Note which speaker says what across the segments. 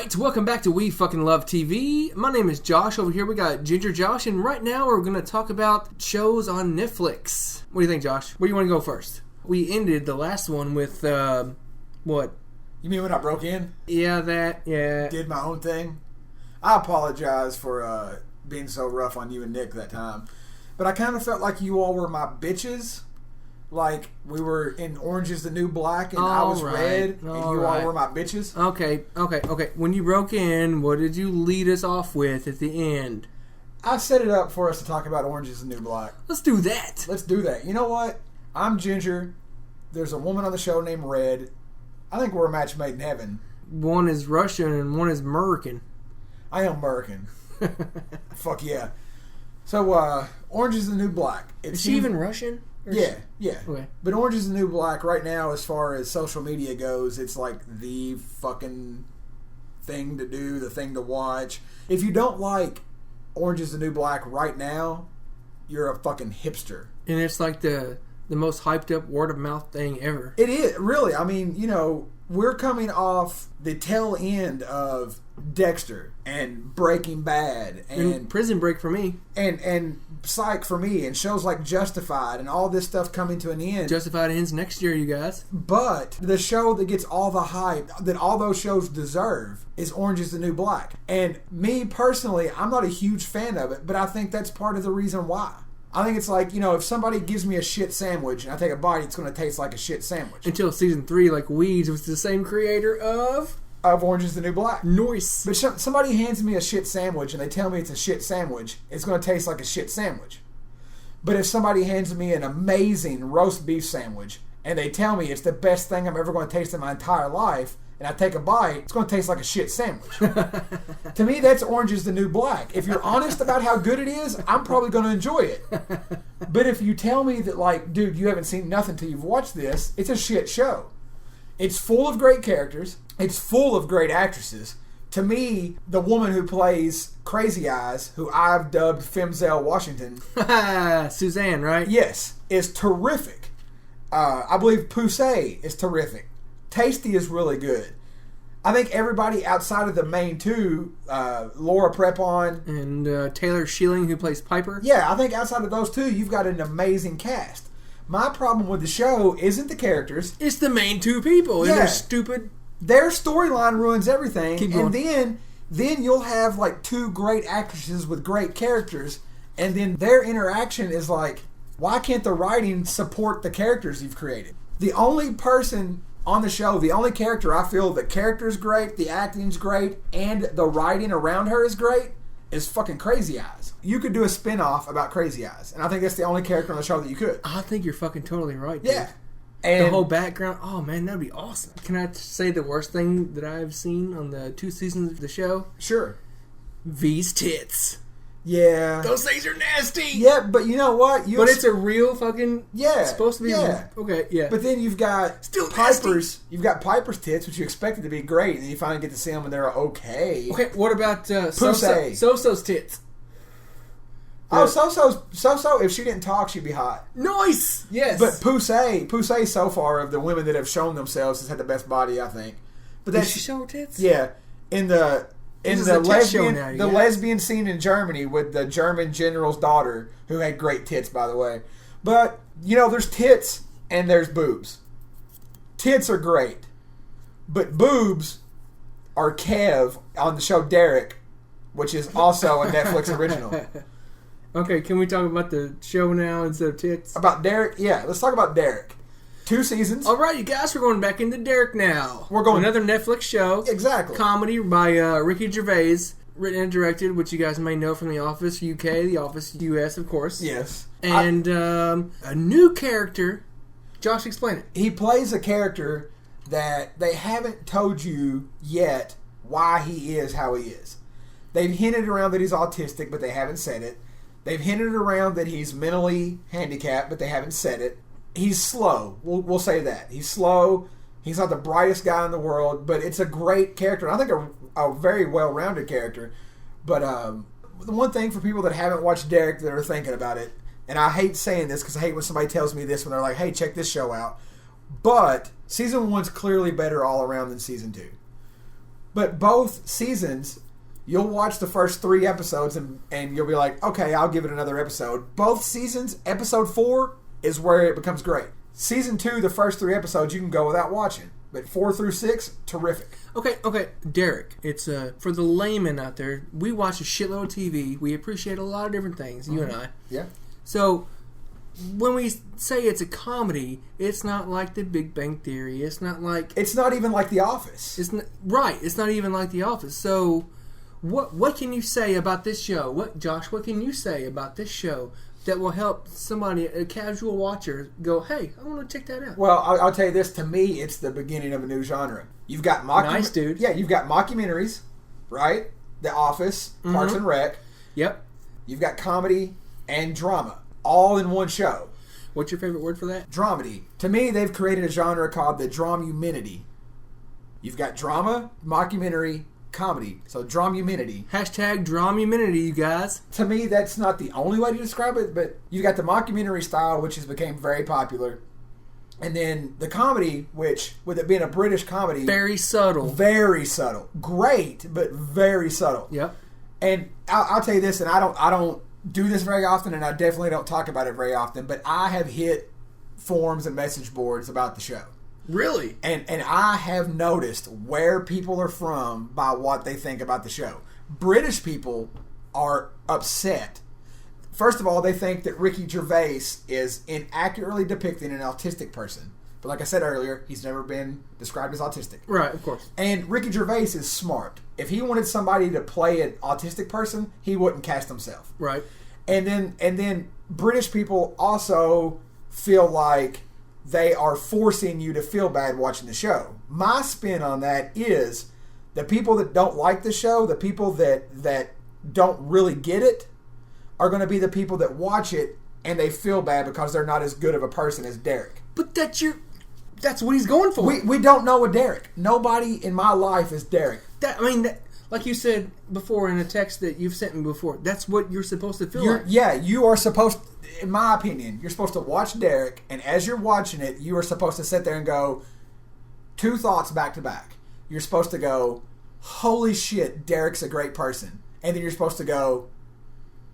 Speaker 1: Alright, welcome back to We Fucking Love TV. My name is Josh. Over here we got Ginger Josh, and right now we're going to talk about shows on Netflix. What do you think, Josh? Where do you want to go first? We ended the last one with, what?
Speaker 2: You mean when I broke in?
Speaker 1: Yeah, that, yeah.
Speaker 2: Did my own thing? I apologize for being so rough on you and Nick that time. But I kind of felt like you all were my bitches. Like, we were in Orange is the New Black, and I was red, and you all were my bitches.
Speaker 1: Okay. When you broke in, what did you lead us off with at the end?
Speaker 2: I set it up for us to talk about Orange is the New Black.
Speaker 1: Let's do that.
Speaker 2: Let's do that. You know what? I'm Ginger. There's a woman on the show named Red. I think we're a match made in heaven. One
Speaker 1: is Russian and one is American.
Speaker 2: I am American. Fuck yeah. So, Orange is the New Black.
Speaker 1: Is she even Russian?
Speaker 2: Yeah.
Speaker 1: Okay.
Speaker 2: But Orange is the New Black right now, as far as social media goes, it's like the fucking thing to do, the thing to watch. If you don't like Orange is the New Black right now, you're a fucking hipster.
Speaker 1: And it's like the most hyped up word of mouth thing ever.
Speaker 2: It is, really. I mean, you know, we're coming off the tail end of Dexter and Breaking Bad and
Speaker 1: Prison Break for me.
Speaker 2: And Psych for me, and shows like Justified and all this stuff coming to an end.
Speaker 1: Justified ends next year, you guys.
Speaker 2: But the show that gets all the hype that all those shows deserve is Orange is the New Black. And me personally, I'm not a huge fan of it, but I think that's part of the reason why. I think it's like, you know, if somebody gives me a shit sandwich and I take a bite, it's going to taste like a shit sandwich.
Speaker 1: Until season 3, like Weeds, was the same creator of
Speaker 2: Orange is the New Black.
Speaker 1: Nice.
Speaker 2: But somebody hands me a shit sandwich and they tell me it's a shit sandwich, it's going to taste like a shit sandwich. But if somebody hands me an amazing roast beef sandwich and they tell me it's the best thing I'm ever going to taste in my entire life, and I take a bite, it's going to taste like a shit sandwich. To me, that's Orange is the New Black. If you're honest about how good it is, I'm probably going to enjoy it. But if you tell me that, like, dude, you haven't seen nothing till you've watched this, it's a shit show. It's full of great characters. It's full of great actresses. To me, the woman who plays Crazy Eyes, who I've dubbed Femzelle Washington.
Speaker 1: Suzanne, right?
Speaker 2: Yes, is terrific. I believe Poussey is terrific. Tasty is really good. I think everybody outside of the main two, Laura Prepon
Speaker 1: and Taylor Schilling, who plays Piper.
Speaker 2: Yeah, I think outside of those two, you've got an amazing cast. My problem with the show isn't the characters.
Speaker 1: It's the main two people. And they're stupid.
Speaker 2: Their storyline ruins everything.
Speaker 1: Keep going.
Speaker 2: And then you'll have like two great actresses with great characters, and then their interaction is like, why can't the writing support the characters you've created? The only person on the show, the only character I feel the character's great, the acting's great, and the writing around her is great is fucking Crazy Eyes. You could do a spin-off about Crazy Eyes, and I think that's the only character on the show that you could.
Speaker 1: I think you're fucking totally right, dude.
Speaker 2: Yeah. And
Speaker 1: the whole background, oh man, that'd be awesome. Can I say the worst thing that I've seen on the 2 seasons of the show?
Speaker 2: Sure.
Speaker 1: V's tits.
Speaker 2: Yeah.
Speaker 1: Those things are nasty.
Speaker 2: Yeah, but you know what?
Speaker 1: But it's a real fucking...
Speaker 2: Yeah.
Speaker 1: It's supposed to be...
Speaker 2: Yeah.
Speaker 1: Okay, yeah.
Speaker 2: But then you've got
Speaker 1: still
Speaker 2: Piper's... You've got Piper's tits, which you expected to be great, and then you finally get to see them and they're okay.
Speaker 1: Okay, what about So-So's tits?
Speaker 2: So-So, if she didn't talk, she'd be hot.
Speaker 1: Nice! Yes.
Speaker 2: But Poussey so far, of the women that have shown themselves, has had the best body, I think. But
Speaker 1: did she show her tits?
Speaker 2: Yeah. In the lesbian scene in Germany with the German general's daughter, who had great tits, by the way. But, you know, there's tits and there's boobs. Tits are great. But boobs are Kev on the show Derek, which is also a Netflix original.
Speaker 1: Okay, can we talk about the show now instead of tits?
Speaker 2: About Derek? Yeah, let's talk about Derek. 2 seasons.
Speaker 1: All right, you guys, we're going back into Derek now.
Speaker 2: We're going
Speaker 1: another Netflix show.
Speaker 2: Exactly.
Speaker 1: Comedy by Ricky Gervais, written and directed, which you guys may know from The Office UK, The Office US, of course.
Speaker 2: Yes.
Speaker 1: And a new character. Josh, explain it.
Speaker 2: He plays a character that they haven't told you yet why he is how he is. They've hinted around that he's autistic, but they haven't said it. They've hinted around that he's mentally handicapped, but they haven't said it. He's slow. We'll say that. He's slow. He's not the brightest guy in the world, but it's a great character. I think a very well-rounded character. But the one thing for people that haven't watched Derek that are thinking about it, and I hate saying this because I hate when somebody tells me this when they're like, hey, check this show out. But season 1's clearly better all around than season 2. But both seasons, you'll watch the first 3 episodes and you'll be like, okay, I'll give it another episode. Both seasons, episode 4 is where it becomes great. Season 2, the first 3 episodes, you can go without watching. But 4 through 6, terrific.
Speaker 1: Okay, Derek. It's for the layman out there. We watch a shitload of TV. We appreciate a lot of different things. You and I.
Speaker 2: Yeah.
Speaker 1: So when we say it's a comedy, it's not like The Big Bang Theory. It's not even like The Office.
Speaker 2: It's
Speaker 1: not even like The Office. So what can you say about this show? Josh? What can you say about this show that will help somebody, a casual watcher, go, hey, I want to check that out?
Speaker 2: Well, I'll tell you this. To me, it's the beginning of a new genre. You've got
Speaker 1: Nice, dude.
Speaker 2: Yeah, you've got mockumentaries, right? The Office, Parks and Rec.
Speaker 1: Yep.
Speaker 2: You've got comedy and drama, all in one show.
Speaker 1: What's your favorite word for that?
Speaker 2: Dramedy. To me, they've created a genre called the dramuminity. You've got drama, mockumentary, comedy. So dramuminity.
Speaker 1: Hashtag dramuminity, you guys.
Speaker 2: To me, that's not the only way to describe it, but you've got the mockumentary style, which has become very popular. And then the comedy, which, with it being a British comedy...
Speaker 1: Very subtle.
Speaker 2: Very subtle. Great, but very subtle.
Speaker 1: Yep.
Speaker 2: And I'll tell you this, and I don't do this very often, and I definitely don't talk about it very often, but I have hit forums and message boards about the show.
Speaker 1: Really?
Speaker 2: And I have noticed where people are from by what they think about the show. British people are upset. First of all, they think that Ricky Gervais is inaccurately depicting an autistic person. But like I said earlier, he's never been described as autistic.
Speaker 1: Right, of course.
Speaker 2: And Ricky Gervais is smart. If he wanted somebody to play an autistic person, he wouldn't cast himself.
Speaker 1: Right.
Speaker 2: And then British people also feel like they are forcing you to feel bad watching the show. My spin on that is the people that don't like the show, the people that don't really get it, are going to be the people that watch it and they feel bad because they're not as good of a person as Derek.
Speaker 1: But that's what he's going for.
Speaker 2: We don't know a Derek. Nobody in my life is Derek.
Speaker 1: Like you said before in a text that you've sent me before, that's what you're supposed to feel like.
Speaker 2: Yeah, you are supposed, in my opinion, you're supposed to watch Derek, and as you're watching it, you are supposed to sit there and go, 2 thoughts back to back. You're supposed to go, holy shit, Derek's a great person. And then you're supposed to go,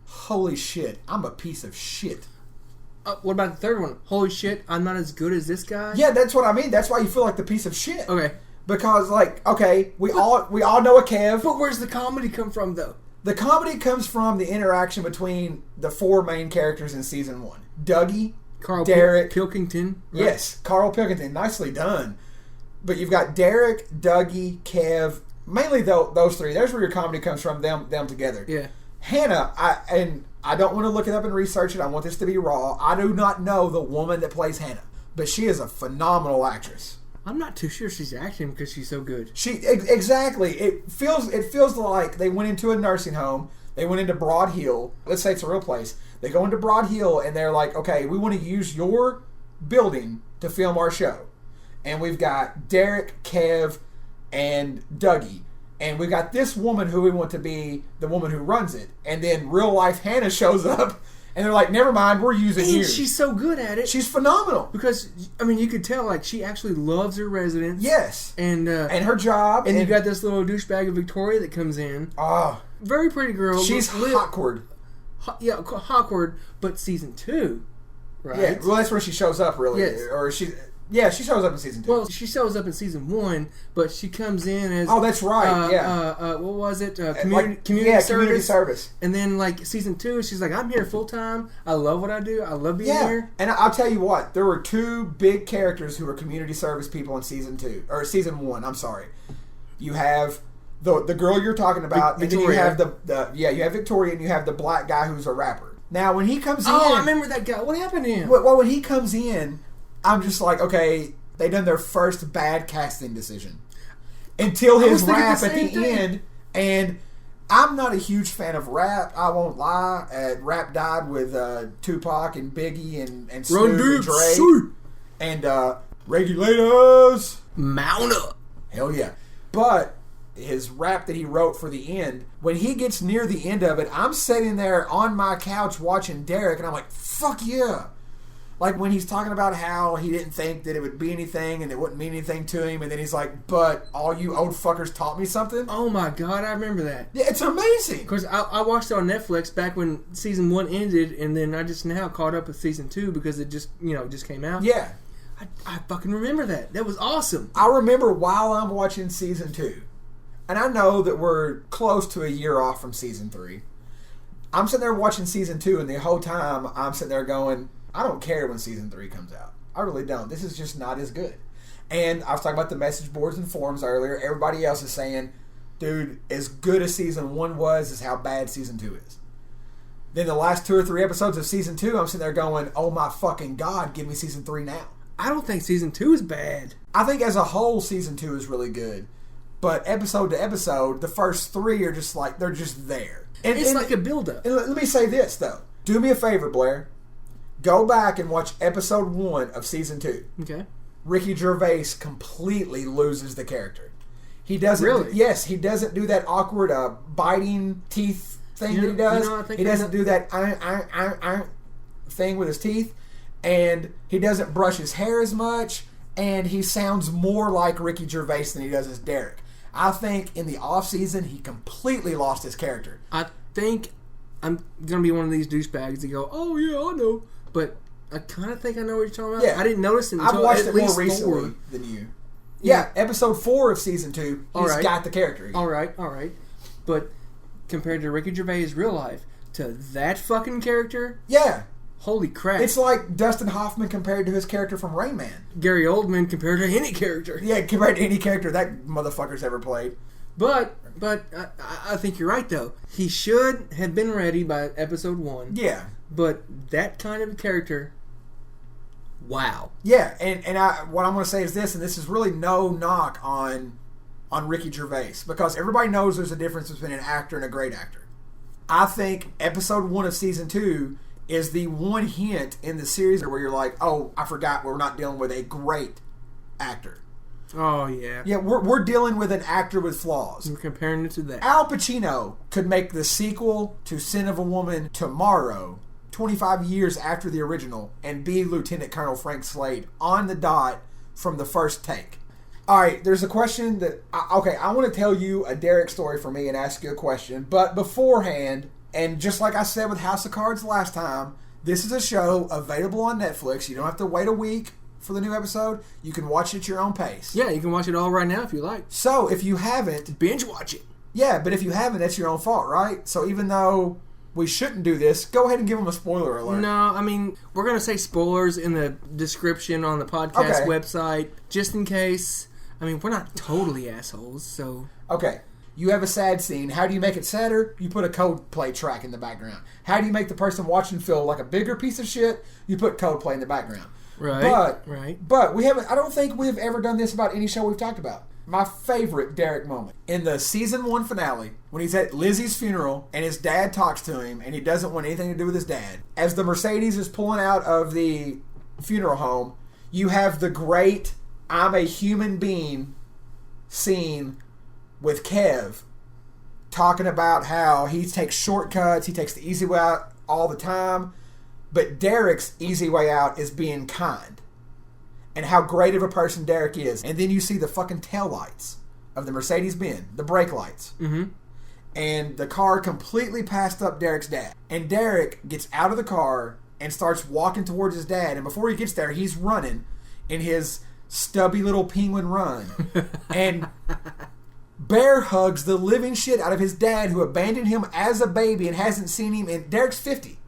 Speaker 2: holy shit, I'm a piece of shit.
Speaker 1: What about the third one? Holy shit, I'm not as good as this guy?
Speaker 2: Yeah, that's what I mean. That's why you feel like the piece of shit.
Speaker 1: Okay.
Speaker 2: Because, we all know a Kev.
Speaker 1: But where's the comedy come from, though?
Speaker 2: The comedy comes from the interaction between the 4 main characters in season 1. Dougie, Derek...
Speaker 1: Pilkington. Right?
Speaker 2: Yes, Carl Pilkington. Nicely done. But you've got Derek, Dougie, Kev... Mainly those 3. There's where your comedy comes from, them together.
Speaker 1: Yeah.
Speaker 2: Hannah, I don't want to look it up and research it. I want this to be raw. I do not know the woman that plays Hannah. But she is a phenomenal actress.
Speaker 1: I'm not too sure she's acting because she's so good.
Speaker 2: Exactly. It feels like they went into a nursing home. They went into Broad Hill. Let's say it's a real place. They go into Broad Hill and they're like, okay, we want to use your building to film our show. And we've got Derek, Kev, and Dougie. And we got this woman who we want to be the woman who runs it. And then real life Hannah shows up. And they're like, never mind, we're using you.
Speaker 1: She's so good at it.
Speaker 2: She's phenomenal.
Speaker 1: Because, you could tell, she actually loves her residents.
Speaker 2: Yes.
Speaker 1: And
Speaker 2: her job.
Speaker 1: And you got this little douchebag of Victoria that comes in.
Speaker 2: Oh.
Speaker 1: Very pretty girl.
Speaker 2: She's awkward.
Speaker 1: Yeah, awkward, but season 2, right?
Speaker 2: Yeah, well, that's where she shows up, really.
Speaker 1: Yes.
Speaker 2: Or she shows up in season 2.
Speaker 1: Well, she shows up in season 1, but she comes in as...
Speaker 2: Oh, that's right,
Speaker 1: what was it? Community
Speaker 2: service.
Speaker 1: And then, season 2, she's like, I'm here full-time. I love what I do. I love being here.
Speaker 2: And I'll tell you what. There were 2 big characters who were community service people in season 2. Or season 1, I'm sorry. You have the girl you're talking about,
Speaker 1: Victoria.
Speaker 2: And then you have you have Victoria, and you have the black guy who's a rapper. Now, when he comes in...
Speaker 1: Oh, I remember that guy. What happened to him?
Speaker 2: Well, when he comes in... I'm just like, okay, they done their first bad casting decision. Until his rap at the end, and I'm not a huge fan of rap, I won't lie. Rap died with Tupac and Biggie and Snoop and Dre. And Regulators.
Speaker 1: Mount up.
Speaker 2: Hell yeah. But his rap that he wrote for the end, when he gets near the end of it, I'm sitting there on my couch watching Derek, and I'm like, fuck yeah. Like when he's talking about how he didn't think that it would be anything and it wouldn't mean anything to him, and then he's like, but all you old fuckers taught me something.
Speaker 1: Oh my God, I remember that.
Speaker 2: Yeah, it's amazing.
Speaker 1: Because I watched it on Netflix back when season 1 ended, and then I just now caught up with season 2 because it just came out.
Speaker 2: Yeah.
Speaker 1: I fucking remember that. That was awesome.
Speaker 2: I remember while I'm watching season 2, and I know that we're close to a year off from season 3. I'm sitting there watching season 2, and the whole time I'm sitting there going, I don't care when season 3 comes out. I really don't. This is just not as good. And I was talking about the message boards and forums earlier. Everybody else is saying, dude, as good as season 1 was is how bad season 2 is. Then the last 2 or 3 episodes of season 2, I'm sitting there going, oh my fucking God, give me season 3 now.
Speaker 1: I don't think season 2 is bad.
Speaker 2: I think as a whole, season 2 is really good. But episode to episode, the first 3 are just like, they're just there. And,
Speaker 1: it's like a build-up.
Speaker 2: And let me say this, though. Do me a favor, Blair. Go back and watch episode 1 of season 2.
Speaker 1: Okay.
Speaker 2: Ricky Gervais completely loses the character. He doesn't.
Speaker 1: Really?
Speaker 2: Yes, he doesn't do that awkward biting teeth thing that he does. He doesn't do that thing with his teeth. And he doesn't brush his hair as much. And he sounds more like Ricky Gervais than he does as Derek. I think in the off-season, he completely lost his character.
Speaker 1: I think I'm going to be one of these douchebags that go, oh, yeah, I know. But I kind of think I know what you're talking about.
Speaker 2: Yeah.
Speaker 1: I didn't notice it until
Speaker 2: I've watched
Speaker 1: at
Speaker 2: it
Speaker 1: least
Speaker 2: more recently
Speaker 1: 4.
Speaker 2: than you. Yeah, episode 4 of season 2, he's got the character again.
Speaker 1: All right. But compared to Ricky Gervais' real life, to that fucking character,
Speaker 2: yeah.
Speaker 1: Holy crap.
Speaker 2: It's like Dustin Hoffman compared to his character from Rain Man.
Speaker 1: Gary Oldman compared to any character.
Speaker 2: Yeah, compared to any character that motherfucker's ever played.
Speaker 1: But I think you're right, though. He should have been ready by episode 1.
Speaker 2: Yeah.
Speaker 1: But that kind of a character, wow.
Speaker 2: Yeah, and what I'm going to say is this, and this is really no knock on Ricky Gervais, because everybody knows there's a difference between an actor and a great actor. I think episode 1 of season 2 is the one hint in the series where you're like, oh, I forgot we're not dealing with a great actor.
Speaker 1: Oh, yeah.
Speaker 2: Yeah, we're dealing with an actor with flaws.
Speaker 1: We're comparing it to that.
Speaker 2: Al Pacino could make the sequel to Sin of a Woman tomorrow, 25 years after the original, and be Lieutenant Colonel Frank Slade on the dot from the first take. All right, there's a question that... I want to tell you a Derek story for me and ask you a question, but beforehand... And just like I said with House of Cards last time, this is a show available on Netflix. You don't have to wait a week for the new episode. You can watch it at your own pace.
Speaker 1: Yeah, you can watch it all right now if you like.
Speaker 2: So, if you haven't...
Speaker 1: Binge watch it.
Speaker 2: Yeah, but if you haven't, that's your own fault, right? So, even though we shouldn't do this, go ahead and give them a spoiler alert.
Speaker 1: No, I mean, we're going to say spoilers in the description on the podcast website, just in case. I mean, we're not totally assholes, so...
Speaker 2: Okay. You have a sad scene. How do you make it sadder? You put a Coldplay track in the background. How do you make the person watching feel like a bigger piece of shit? You put Coldplay in the background.
Speaker 1: Right.
Speaker 2: But we haven't. I don't think we've ever done this about any show we've talked about. My favorite Derek moment in the season 1 finale, when he's at Lizzie's funeral and his dad talks to him and he doesn't want anything to do with his dad. As the Mercedes is pulling out of the funeral home, you have the great "I'm a human being" scene with Kev talking about how he takes shortcuts, he takes the easy way out all the time, but Derek's easy way out is being kind. And how great of a person Derek is. And then you see the fucking taillights of the Mercedes-Benz, the brake lights.
Speaker 1: Mm-hmm.
Speaker 2: And the car completely passed up Derek's dad. And Derek gets out of the car and starts walking towards his dad. And before he gets there, he's running in his stubby little penguin run. And... bear hugs the living shit out of his dad, who abandoned him as a baby and hasn't seen him in... Derek's 50.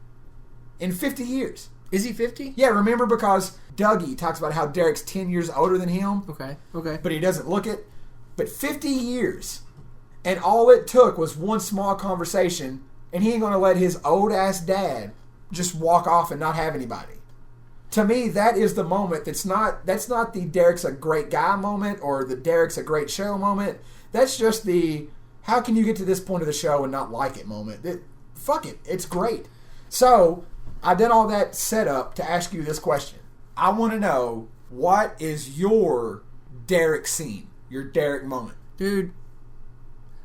Speaker 2: In 50 years.
Speaker 1: Is he 50?
Speaker 2: Yeah, remember, because Dougie talks about how Derek's 10 years older than him.
Speaker 1: Okay.
Speaker 2: But he doesn't look it. But 50 years. And all it took was one small conversation, and he ain't going to let his old-ass dad just walk off and not have anybody. To me, that is the moment that's not the Derek's a great guy moment or the Derek's a great show moment. That's just the, how can you get to this point of the show and not like it moment? Fuck it. It's great. So, I did all that setup to ask you this question. I want to know, what is your Derek scene? Your Derek moment?
Speaker 1: Dude,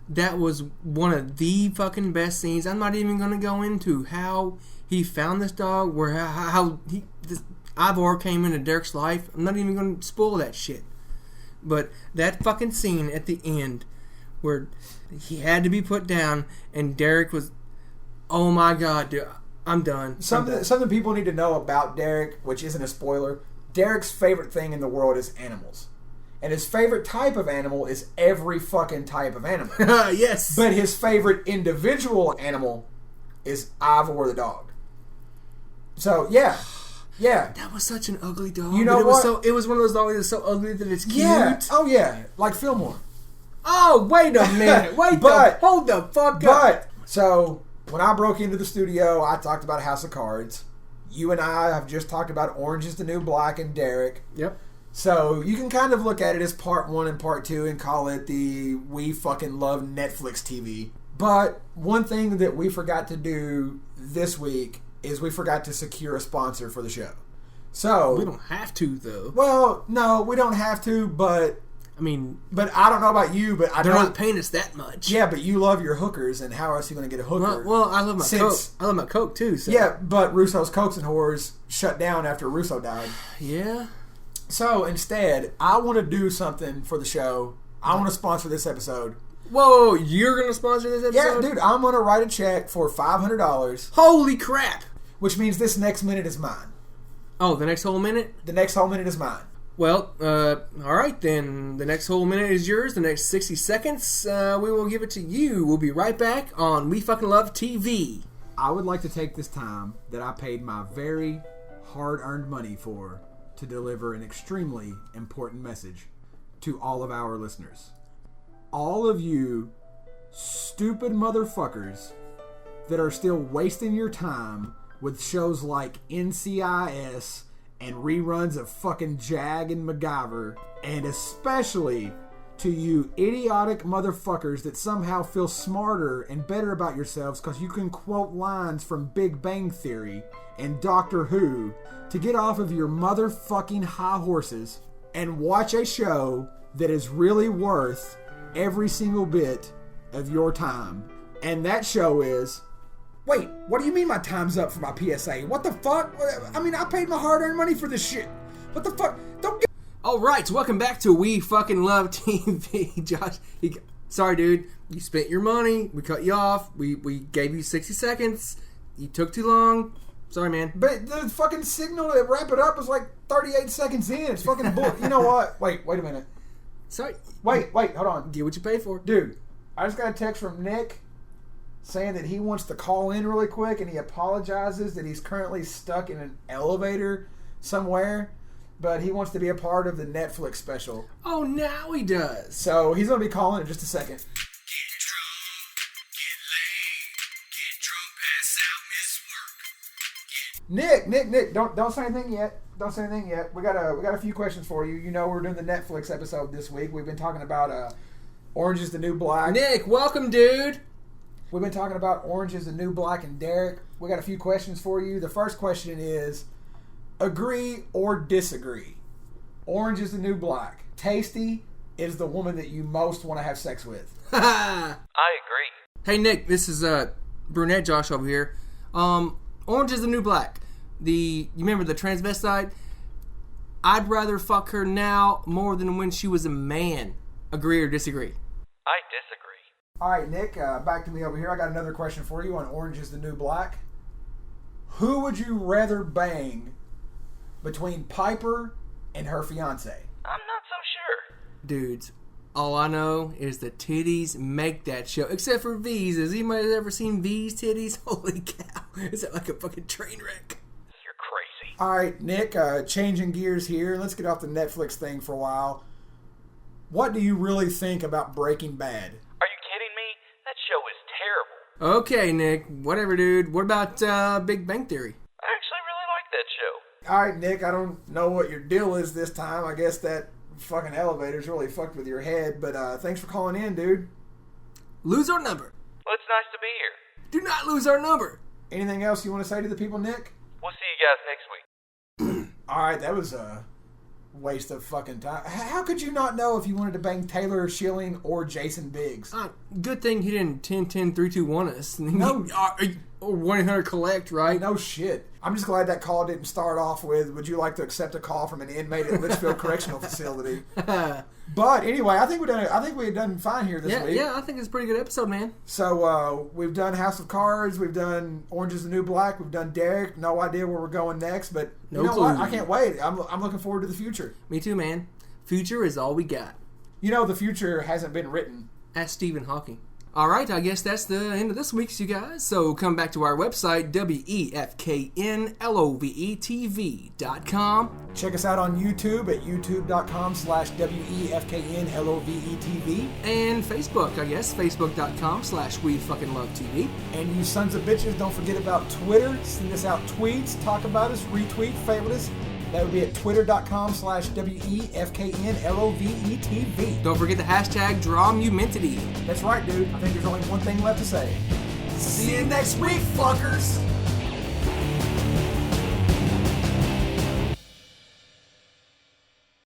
Speaker 1: that was one of the fucking best scenes. I'm not even going to go into how he found this dog, how he... Ivor came into Derek's life. I'm not even going to spoil that shit. But that fucking scene at the end where he had to be put down and Derek was, oh my god, dude, I'm done.
Speaker 2: Something people need to know about Derek, which isn't a spoiler, Derek's favorite thing in the world is animals. And his favorite type of animal is every fucking type of animal.
Speaker 1: Yes.
Speaker 2: But his favorite individual animal is Ivor the dog. So, yeah. Yeah.
Speaker 1: That was such an ugly dog.
Speaker 2: You know what?
Speaker 1: It was one of those dogs that's so ugly that it's cute.
Speaker 2: Yeah. Oh, yeah. Like Fillmore.
Speaker 1: Oh, wait a minute. Hold the fuck up.
Speaker 2: So, when I broke into the studio, I talked about House of Cards. You and I have just talked about Orange is the New Black and Derek.
Speaker 1: Yep.
Speaker 2: So, you can kind of look at it as part 1 and part 2 and call it the We Fucking Love Netflix TV. But one thing that we forgot to do this week is we forgot to secure a sponsor for the show. So
Speaker 1: we don't have to, though.
Speaker 2: Well, no, we don't have to, but
Speaker 1: I mean,
Speaker 2: but I don't know about you, but
Speaker 1: they're not paying us that much.
Speaker 2: Yeah, but you love your hookers, and how else are you going to get a hooker?
Speaker 1: Well, I love my Coke. I love my Coke too. So.
Speaker 2: Yeah, but Russo's Cokes and Whores shut down after Russo died.
Speaker 1: Yeah.
Speaker 2: So instead, I want to do something for the show. I want to sponsor this episode.
Speaker 1: Whoa, you're going to sponsor this episode?
Speaker 2: Yeah, dude, I'm going to write a check for $500.
Speaker 1: Holy crap!
Speaker 2: Which means this next minute is mine.
Speaker 1: Oh, the next whole minute?
Speaker 2: The next whole minute is mine.
Speaker 1: Well, alright then. The next whole minute is yours. The next 60 seconds, we will give it to you. We'll be right back on We Fucking Love TV.
Speaker 2: I would like to take this time that I paid my very hard-earned money for to deliver an extremely important message to all of our listeners. All of you stupid motherfuckers that are still wasting your time with shows like NCIS and reruns of fucking Jag and MacGyver, and especially to you idiotic motherfuckers that somehow feel smarter and better about yourselves because you can quote lines from Big Bang Theory and Doctor Who, to get off of your motherfucking high horses and watch a show that is really worth every single bit of your time. And that show is... Wait, what do you mean my time's up for my PSA? What the fuck? I mean, I paid my hard-earned money for this shit. What the fuck? Don't get...
Speaker 1: Alright, so welcome back to We Fucking Love TV. Josh, sorry dude, you spent your money, we cut you off, we gave you 60 seconds, you took too long, sorry man.
Speaker 2: But the fucking signal to wrap it up was like 38 seconds in, it's fucking bull. You know what? Wait a minute.
Speaker 1: Sorry.
Speaker 2: Wait, hold on.
Speaker 1: Get what you pay for.
Speaker 2: Dude, I just got a text from Nick saying that he wants to call in really quick, and he apologizes that he's currently stuck in an elevator somewhere, but he wants to be a part of the Netflix special.
Speaker 1: Oh, now he does.
Speaker 2: So he's going to be calling in just a second.
Speaker 3: Get drunk, get laid, get drunk, pass out, miss work.
Speaker 2: Nick, don't say anything yet. Don't say anything yet. We got a few questions for you. You know we're doing the Netflix episode this week. We've been talking about Orange is the New Black.
Speaker 1: Nick, welcome, dude.
Speaker 2: We've been talking about Orange is the New Black and Derek. We got a few questions for you. The first question is, agree or disagree? Orange is the New Black. Tasty is the woman that you most want to have sex with.
Speaker 3: I agree.
Speaker 1: Hey Nick, this is brunette Josh over here. Orange is the New Black. You remember the transvestite? I'd rather fuck her now more than when she was a man. Agree or disagree?
Speaker 3: I disagree.
Speaker 2: All right, Nick, back to me over here. I got another question for you on Orange is the New Black. Who would you rather bang between Piper and her fiance?
Speaker 3: I'm not so sure.
Speaker 1: Dudes, all I know is the titties make that show. Except for V's. Has anybody ever seen V's titties? Holy cow. Is that like a fucking train wreck?
Speaker 3: You're crazy.
Speaker 2: All right, Nick, changing gears here. Let's get off the Netflix thing for a while. What do you really think about Breaking Bad?
Speaker 3: Are you kidding me? That show is terrible.
Speaker 1: Okay, Nick. Whatever, dude. What about Big Bang Theory?
Speaker 3: I actually really like that show.
Speaker 2: All right, Nick, I don't know what your deal is this time. I guess that fucking elevator's really fucked with your head, but thanks for calling in, dude.
Speaker 1: Lose our number.
Speaker 3: Well, it's nice to be here.
Speaker 1: Do not lose our number.
Speaker 2: Anything else you want to say to the people, Nick?
Speaker 3: We'll see you guys next week.
Speaker 2: All right, that was a waste of fucking time. How could you not know if you wanted to bang Taylor Schilling or Jason Biggs?
Speaker 1: Good thing he didn't 10-10-3-2-1 us.
Speaker 2: No.
Speaker 1: Or 1-800-COLLECT, right?
Speaker 2: No shit. I'm just glad that call didn't start off with, would you like to accept a call from an inmate at Litchfield Correctional Facility? But anyway, I think we've done fine here this week.
Speaker 1: Yeah, I think it's a pretty good episode, man.
Speaker 2: So we've done House of Cards, we've done Orange is the New Black, we've done Derek. No idea where we're going next, but you know what? I can't wait. I'm looking forward to the future.
Speaker 1: Me too, man. Future is all we got.
Speaker 2: You know, the future hasn't been written.
Speaker 1: Ask Stephen Hawking. All right, I guess that's the end of this week's, you guys. So come back to our website, WEFKNLOVETV.com.
Speaker 2: Check us out on YouTube at youtube.com/WEFKNLOVETV.
Speaker 1: And Facebook, I guess, Facebook.com/WeFuckingLoveTV.
Speaker 2: And you sons of bitches, don't forget about Twitter. Send us out tweets, talk about us, retweet, favorite us. That would be at twitter.com/WEFKNLOVETV.
Speaker 1: Don't forget the hashtag DrawMumentity.
Speaker 2: That's right, dude. I think there's only one thing left to say. See you next week, fuckers!